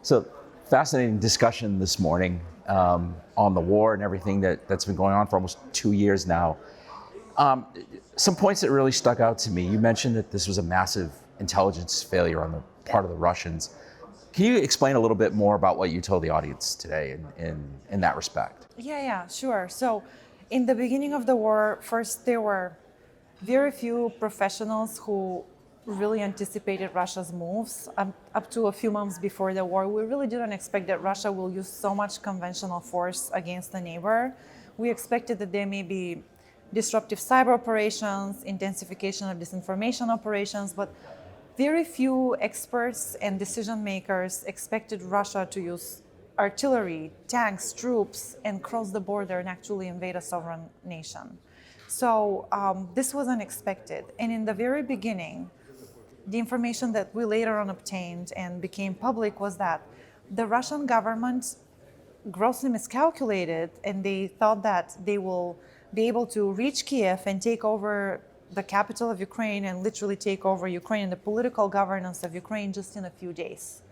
So, fascinating discussion this morning on the war and everything that's been going on for almost 2 years now. Some points that really stuck out to me. You mentioned that this was a massive intelligence failure on the part of the Russians. Can you explain a little bit more about what you told the audience today in that respect? Yeah, sure. So, in the beginning of the war, first there were very few professionals who really anticipated Russia's moves. Up to a few months before the war, we really didn't expect that Russia will use so much conventional force against a neighbor. We expected that there may be disruptive cyber operations, intensification of disinformation operations, but very few experts and decision makers expected Russia to use artillery, tanks, troops, and cross the border and actually invade a sovereign nation. So this was unexpected. And in the very beginning, the information that we later on obtained and became public was that the Russian government grossly miscalculated, and they thought that they will be able to reach Kiev and take over the capital of Ukraine and literally take over Ukraine and the political governance of Ukraine just in a few days.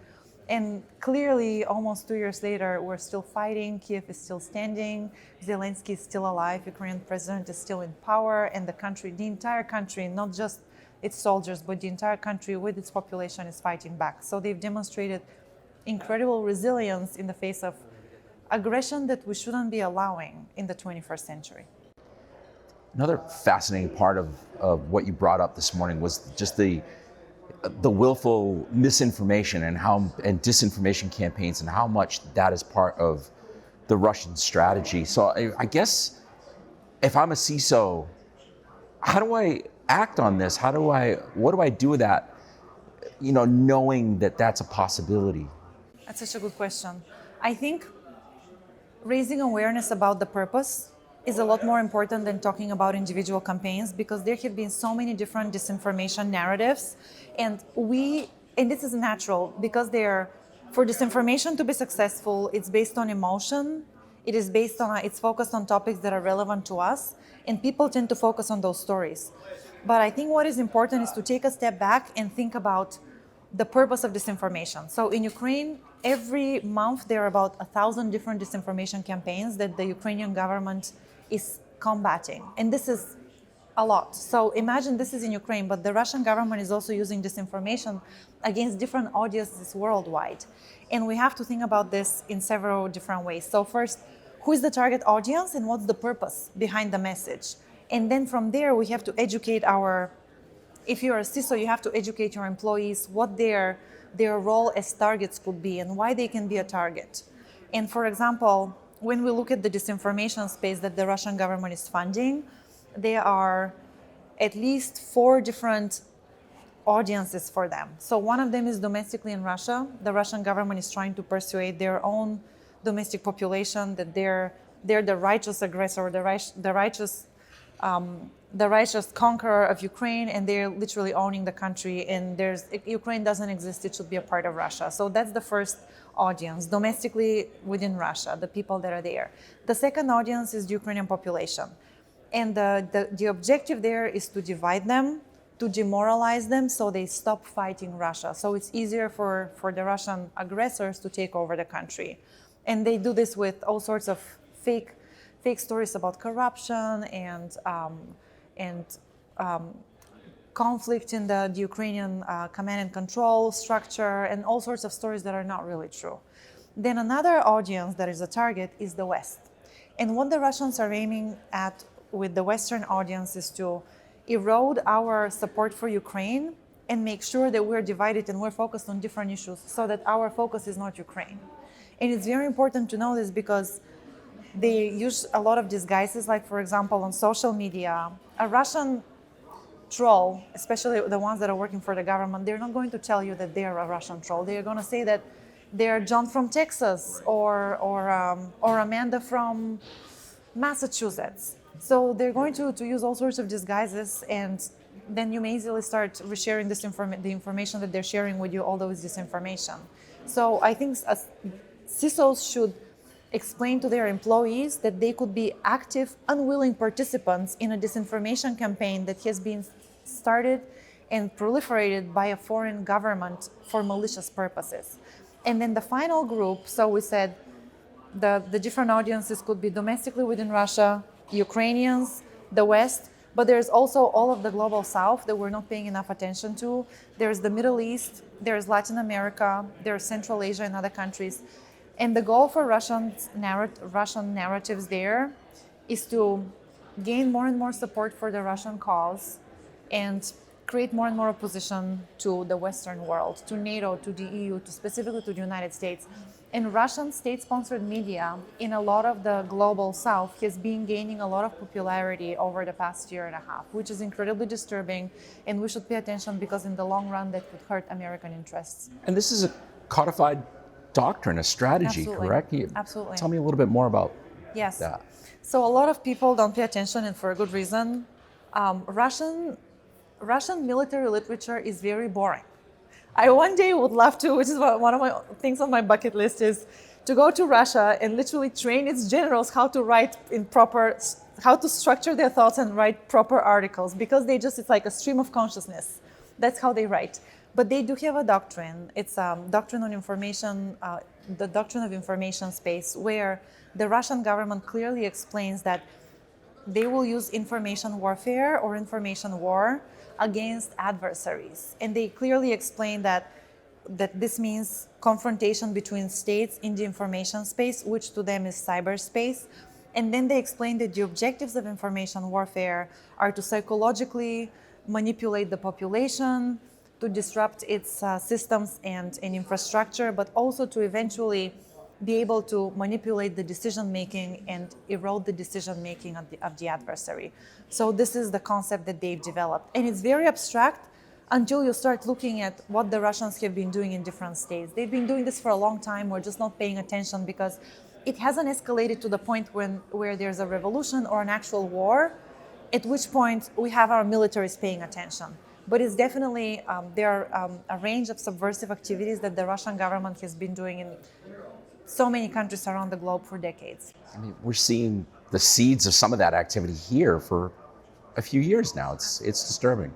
And clearly, almost 2 years later, we're still fighting. Kiev is still standing. Zelensky is still alive. Ukrainian president is still in power. And the entire country, not just its soldiers, but the entire country with its population is fighting back. So they've demonstrated incredible resilience in the face of aggression that we shouldn't be allowing in the 21st century. Another fascinating part of what you brought up this morning was just the willful misinformation and disinformation campaigns and how much that is part of the Russian strategy. So I guess if I'm a CISO, how do I act on this? What do I do with that? Knowing that that's a possibility. That's such a good question. I think raising awareness about the purpose is a lot more important than talking about individual campaigns, because there have been so many different disinformation narratives, and this is natural because for disinformation to be successful, it's based on emotion. It's focused on topics that are relevant to us, and people tend to focus on those stories. But I think what is important is to take a step back and think about the purpose of disinformation. So in Ukraine, every month there are about 1,000 different disinformation campaigns that the Ukrainian government is combating. And this is a lot. So imagine this is in Ukraine, but the Russian government is also using disinformation against different audiences worldwide. And we have to think about this in several different ways. So first, who is the target audience and what's the purpose behind the message? And then from there, we have to educate if you're a CISO, you have to educate your employees what their role as targets could be and why they can be a target. And for example, when we look at the disinformation space that the Russian government is funding, there are at least 4 different audiences for them. So one of them is domestically in Russia. The Russian government is trying to persuade their own domestic population that they're the righteous aggressor, the righteous conqueror of Ukraine, and they're literally owning the country. And Ukraine doesn't exist; it should be a part of Russia. So that's the first audience, domestically within Russia, the people that are there. The second audience is the Ukrainian population, and the objective there is to divide them, to demoralize them, so they stop fighting Russia. So it's easier for the Russian aggressors to take over the country, and they do this with all sorts of fake stories about corruption and conflict in the Ukrainian command and control structure, and all sorts of stories that are not really true. Then another audience that is a target is the West. And what the Russians are aiming at with the Western audience is to erode our support for Ukraine and make sure that we're divided and we're focused on different issues so that our focus is not Ukraine. And it's very important to know this because they use a lot of disguises, like, for example, on social media, a Russian troll, especially the ones that are working for the government, they're not going to tell you that they're a Russian troll. They're going to say that they're John from Texas or Amanda from Massachusetts. So they're going to use all sorts of disguises, and then you may easily start resharing the information that they're sharing with you, although it's disinformation. So I think CISOs should explain to their employees that they could be active, unwilling participants in a disinformation campaign that has been started and proliferated by a foreign government for malicious purposes. And then the final group, so we said the different audiences could be domestically within Russia, Ukrainians, the West, but there's also all of the global South that we're not paying enough attention to. There's the Middle East, there's Latin America, there's Central Asia and other countries. And the goal for Russian narratives there is to gain more and more support for the Russian cause and create more and more opposition to the Western world, to NATO, to the EU, to specifically to the United States. And Russian state-sponsored media in a lot of the global South has been gaining a lot of popularity over the past year and a half, which is incredibly disturbing, and we should pay attention because in the long run that could hurt American interests. And this is a codified doctrine, a strategy, Absolutely. correct? Absolutely. Tell me a little bit more about Yes. that. So a lot of people don't pay attention, and for a good reason. Russian military literature is very boring. I one day would love to, which is one of my things on my bucket list, is to go to Russia and literally train its generals how to write how to structure their thoughts and write proper articles, because it's like a stream of consciousness. That's how they write. But they do have a doctrine. It's doctrine on information, the doctrine of information space, where the Russian government clearly explains that they will use information warfare or information war against adversaries. And they clearly explain that this means confrontation between states in the information space, which to them is cyberspace. And then they explain that the objectives of information warfare are to psychologically manipulate the population, to disrupt its systems and infrastructure, but also to eventually be able to manipulate the decision-making and erode the decision-making of the adversary. So this is the concept that they've developed. And it's very abstract until you start looking at what the Russians have been doing in different states. They've been doing this for a long time. We're just not paying attention because it hasn't escalated to the point where there's a revolution or an actual war, at which point we have our militaries paying attention. But it's definitely, there are a range of subversive activities that the Russian government has been doing in so many countries around the globe for decades. I mean, we're seeing the seeds of some of that activity here for a few years now. It's disturbing.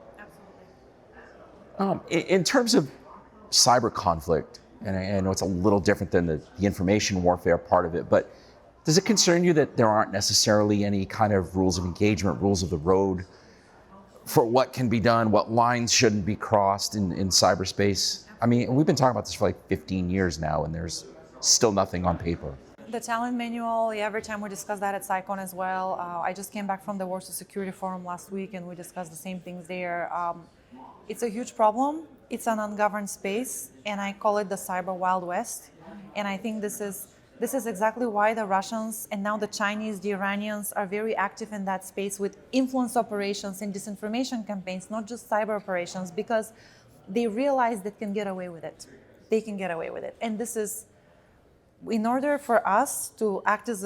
In terms of cyber conflict, and I know it's a little different than the information warfare part of it, but does it concern you that there aren't necessarily any kind of rules of engagement, rules of the road for what can be done, what lines shouldn't be crossed in cyberspace? I mean, we've been talking about this for like 15 years now, and there's still nothing on paper. The talent manual, every time we discuss that at CyCon as well. I just came back from the Warsaw Security Forum last week, and we discussed the same things there. It's a huge problem. It's an ungoverned space, and I call it the cyber Wild West. And I think this is exactly why the Russians and now the Chinese, the Iranians are very active in that space with influence operations and disinformation campaigns, not just cyber operations, because they realize they can get away with it. They can get away with it. And this is, in order for us to act as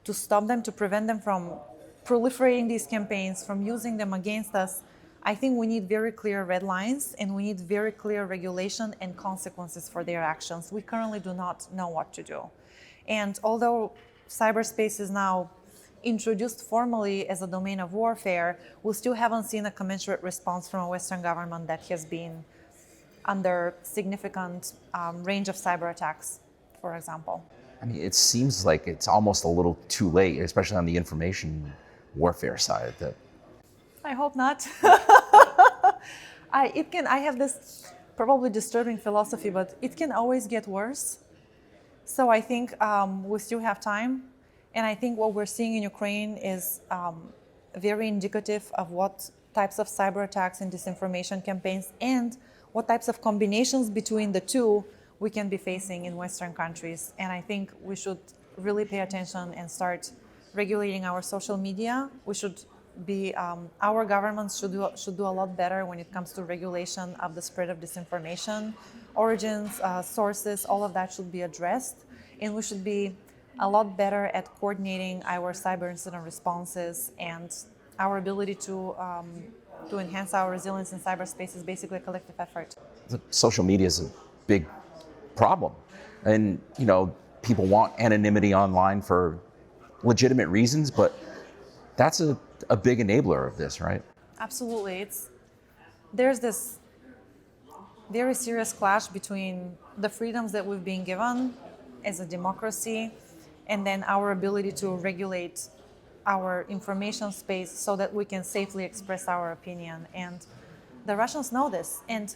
to stop them, to prevent them from proliferating these campaigns, from using them against us, I think we need very clear red lines, and we need very clear regulation and consequences for their actions. We currently do not know what to do. And although cyberspace is now introduced formally as a domain of warfare, we still haven't seen a commensurate response from a Western government that has been under significant range of cyber attacks, for example. I mean, it seems like it's almost a little too late, especially on the information warfare side. I hope not. I have this probably disturbing philosophy, but it can always get worse. So I think we still have time. And I think what we're seeing in Ukraine is very indicative of what types of cyber attacks and disinformation campaigns and what types of combinations between the two we can be facing in Western countries. And I think we should really pay attention and start regulating our social media. We should be, our governments should do a lot better when it comes to regulation of the spread of disinformation, origins, sources, all of that should be addressed. And we should be a lot better at coordinating our cyber incident responses, and our ability to enhance our resilience in cyberspace is basically a collective effort. Social media is a big problem, and people want anonymity online for legitimate reasons, but that's a big enabler of this, right? Absolutely. There's this very serious clash between the freedoms that we've been given as a democracy and then our ability to regulate our information space so that we can safely express our opinion. And the Russians know this. And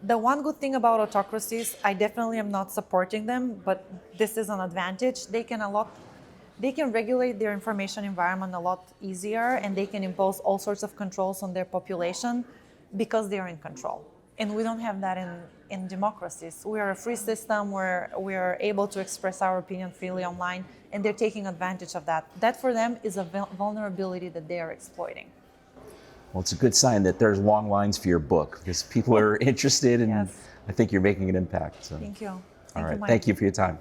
the one good thing about autocracies, I definitely am not supporting them, but this is an advantage. They can regulate their information environment a lot easier, and they can impose all sorts of controls on their population because they're in control. And we don't have that in democracies. We are a free system where we are able to express our opinion freely online, and they're taking advantage of that. That for them is a vulnerability that they are exploiting. Well, it's a good sign that there's long lines for your book because people are interested, and Yes. I think you're making an impact. So. Thank you. All right. Mike. Thank you for your time.